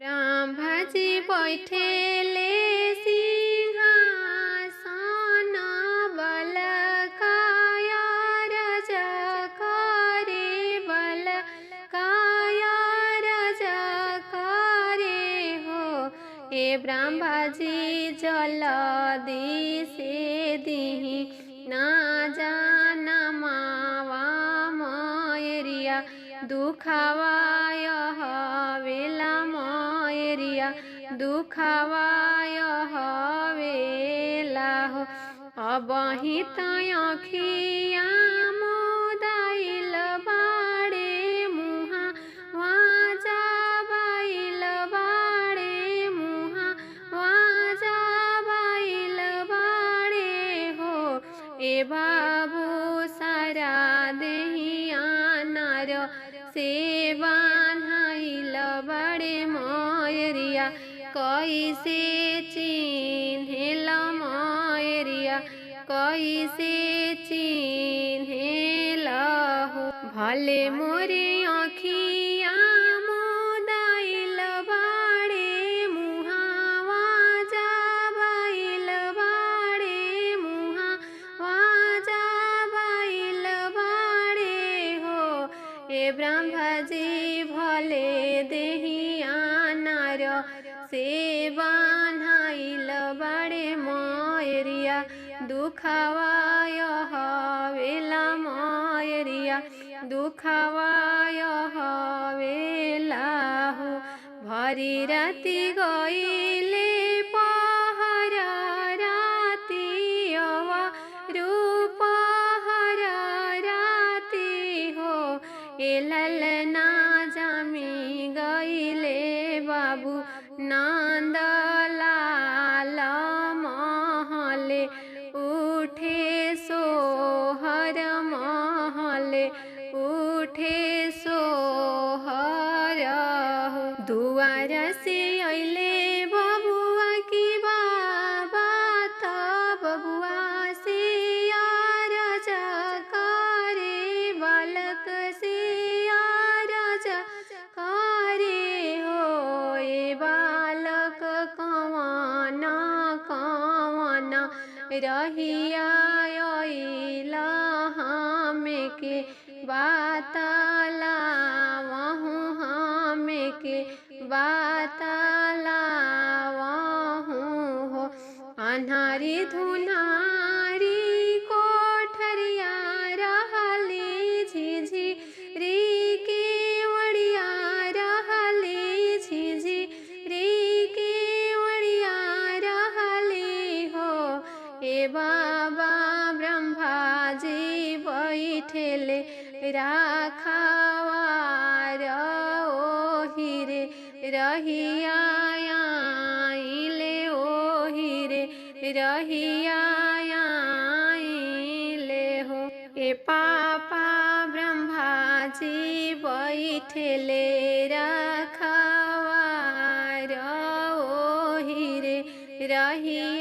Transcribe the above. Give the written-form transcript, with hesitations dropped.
ब्रह्माजी बैठेले सिंहासन बलकाय राजा करे बलकाय राजा करे हो। हे ब्रह्माजी जल्दी से दीही ना जाना मावा मयरिया दुखावाय हवेला मयरिया दुखावाय हवेला हो। अबही तखिया मोदाइल बाड़े मुहा वाजा बाइल बाड़े मुहा वाजा बाइल बाड़े हो। ए बाबू सारा देहिया नार से बान्हाइल बाड़े मयरिया कैसे चिन्हेल मयरिया कैसे चिन्हेल हो। भले मोरे अखिया मोदाइल बाड़े मुहावा जाबाइल बाड़े मुहावा जाबाइल बाड़े हो। ए ब्रह्माजी भले देहिया नार से बान्हाइल बाड़े मयरिया दुखावाय हवेला मयरिया दुखावाय हवेला हो। भरी राति गइले पहर राति अवा रूपहर राति हो। ए ललना जामी गइले बाबू नंदलाल महले उठे सोहर महले उठे सोहर हो। दुआर से अइले बबुआ की बाबा त बबुआ से राजा करे बालक से राजा करे हो। ए बालक कवन कवन रहिया अइल हमें के बातलावहु हमें के बातलावहु हो। अन्हारी धुनारी कोठरिया रहली झिझिरी के वड़िया रहली झिझिरी के वड़िया रहली हो। ए बाबा ब्रह्माजी बैठेले राखवार ओहिरे रहिया आइले ओहिरे रहिया आइले हो। ए पापा ब्रह्माजी बैठेले राखवार ओहिरे रहिया